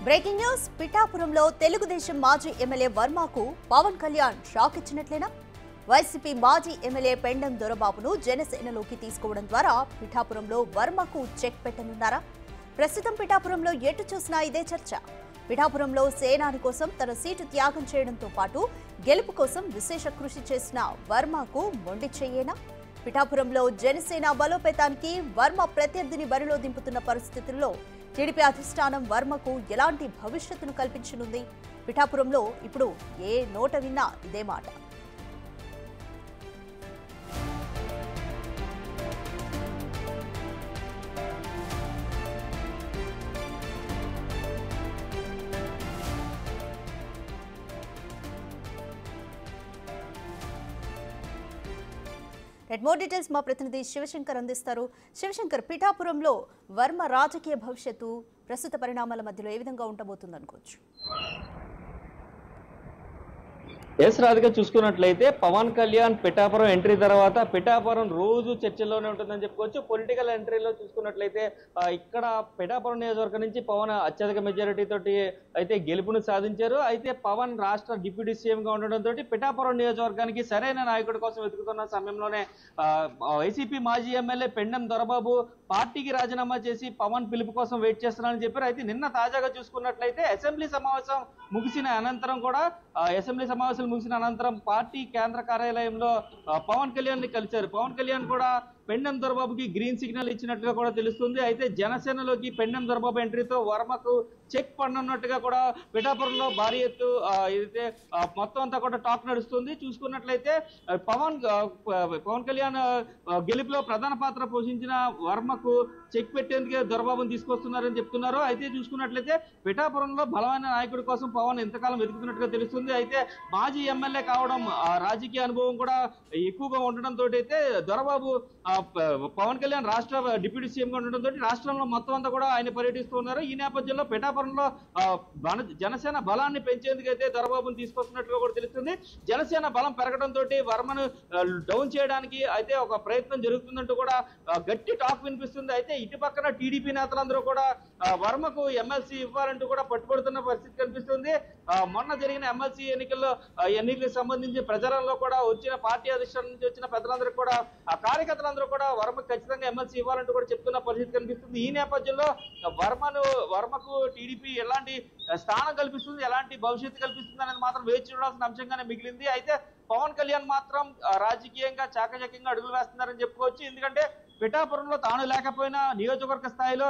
Breaking news పిఠాపురంలో తెలుగుదేశం మాజీ MLA వర్మకు పవన్ కళ్యాణ్ షాక్ ఇచ్చినట్లేనా? వైసీపీ మాజీ ఎమ్మెల్యే పెండం దొరబాబును జనసేనలోకి తీసుకోవడం ద్వారా పిఠాపురంలో వర్మకు చెక్ పెట్టనున్నారా? ప్రస్తుతం పిఠాపురంలో ఎటు చూసినా ఇదే చర్చ. పిఠాపురంలో సేనాని కోసం తన సీటు త్యాగం చేయడంతో పాటు గెలుపు కోసం విశేష కృషి చేసిన వర్మకు మొండి చెయ్యేనా? పిఠాపురంలో జనసేన బలోపేతానికి వర్మ ప్రత్యర్థిని బరిలో దింపుతున్న పరిస్థితుల్లో టీడీపీ అధిష్టానం వర్మకు ఎలాంటి భవిష్యత్తును కల్పించనుంది? పిఠాపురంలో ఇప్పుడు ఏ నోట విన్నా ఇదే మాట. మోర్ డీటెయిల్స్ మా ప్రతినిధి శివశంకర్ అందిస్తారు. శివశంకర్, పిఠాపురంలో వర్మ రాజకీయ భవిష్యత్తు ప్రస్తుత పరిణామాల మధ్యలో ఏ విధంగా ఉండబోతుంది అనుకోవచ్చు? ఎస్ రాధిక, చూసుకున్నట్లయితే పవన్ కళ్యాణ్ పిఠాపురం ఎంట్రీ తర్వాత పిఠాపురం రోజు చర్చల్లోనే ఉంటుందని చెప్పుకోవచ్చు. పొలిటికల్ ఎంట్రీలో చూసుకున్నట్లయితే ఇక్కడ పిఠాపురం నియోజకవర్గం నుంచి పవన్ అత్యధిక మెజారిటీ తోటి అయితే గెలుపును సాధించారు. అయితే పవన్ రాష్ట్ర డిప్యూటీ సీఎంగా ఉండడంతో పిఠాపురం నియోజకవర్గానికి సరైన నాయకుడి కోసం వెతుకుతున్న సమయంలోనే వైసీపీ మాజీ ఎమ్మెల్యే పెండెం దొరబాబు పార్టీకి రాజీనామా చేసి పవన్ పిలుపు కోసం వెయిట్ చేస్తున్నారని చెప్పారు. అయితే నిన్న తాజాగా చూసుకున్నట్లయితే అసెంబ్లీ సమావేశం ముగిసిన అనంతరం పార్టీ కేంద్ర కార్యాలయంలో పవన్ కళ్యాణ్ ని కలిశారు. పవన్ కళ్యాణ్ కూడా పెండెం దొరబాబుకి గ్రీన్ సిగ్నల్ ఇచ్చినట్టుగా కూడా తెలుస్తుంది. అయితే జనసేనలోకి పెండెం దొరబాబు ఎంట్రీతో వర్మకు చెక్ పడనున్నట్టుగా కూడా పిఠాపురంలో భారీ ఎత్తు ఏదైతే మొత్తం అంతా కూడా టాక్ నడుస్తుంది. చూసుకున్నట్లయితే పవన్ కళ్యాణ్ గెలుపులో ప్రధాన పాత్ర పోషించిన వర్మకు చెక్ పెట్టేందుకే దొరబాబుని తీసుకొస్తున్నారని చెప్తున్నారు. అయితే చూసుకున్నట్లయితే పిఠాపురంలో బలమైన నాయకుడి కోసం పవన్ ఎంతకాలం వెతుకుతున్నట్టుగా తెలుస్తుంది. అయితే మాజీ ఎమ్మెల్యే కావడం, రాజకీయ అనుభవం కూడా ఎక్కువగా ఉండడంతో అయితే దొరబాబు పవన్ కళ్యాణ్ రాష్ట్ర డిప్యూటీ సీఎంగా ఉండడంతో రాష్ట్రంలో మొత్తం అంతా కూడా ఆయన పర్యటిస్తూ ఉన్నారు. ఈ నేపథ్యంలో పిఠాపురంలో జనసేన బలాన్ని పెంచేందుకు అయితే దొరబాబుని తీసుకొస్తున్నట్టుగా కూడా తెలుస్తుంది. జనసేన బలం పెరగడంతో వర్మను డౌన్ చేయడానికి అయితే ఒక ప్రయత్నం జరుగుతుందంటూ కూడా గట్టి టాక్ వినిపిస్తుంది. అయితే ఇటు పక్కన టీడీపీ నేతలందరూ కూడా వర్మకు ఎమ్మెల్సీ ఇవ్వాలంటూ కూడా పట్టుబడుతున్న పరిస్థితి కనిపిస్తుంది. మొన్న జరిగిన ఎమ్మెల్సీ ఎన్నికలకు సంబంధించి ప్రచారంలో కూడా వచ్చిన పార్టీ అధిష్టానం నుంచి వచ్చిన పెద్దలందరూ కూడా ఆ కార్యకర్తలందరూ కూడా వర్మకు ఖచ్చితంగా ఎమ్మెల్సీ ఇవ్వాలంటూ కూడా చెప్తున్న పరిస్థితి కనిపిస్తుంది. ఈ నేపథ్యంలో వర్మకు టీడీపీ ఎలాంటి స్థానం కల్పిస్తుంది, ఎలాంటి భవిష్యత్తు కల్పిస్తుంది అనేది మాత్రం వేచి చూడాల్సిన అంశంగానే మిగిలింది. అయితే పవన్ కళ్యాణ్ మాత్రం రాజకీయంగా చాకచక్యంగా అడుగులు వేస్తున్నారని చెప్పుకోవచ్చు. ఎందుకంటే పిఠాపురంలో తాను లేకపోయినా నియోజకవర్గ స్థాయిలో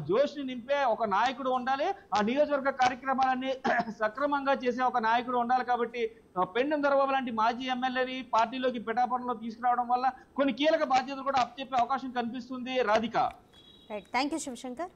జోష్ ని నింపే ఒక నాయకుడు ఉండాలి, ఆ నియోజకవర్గ కార్యక్రమాలన్నీ సక్రమంగా చేసే ఒక నాయకుడు ఉండాలి. కాబట్టి పెండెం దొరబాబు లాంటి మాజీ ఎమ్మెల్యేని పార్టీలోకి పిఠాపురంలో తీసుకురావడం వల్ల కొన్ని కీలక బాధ్యతలు కూడా అప్పచెప్పే అవకాశం కనిపిస్తుంది. Radhika, thank you Shivshankar.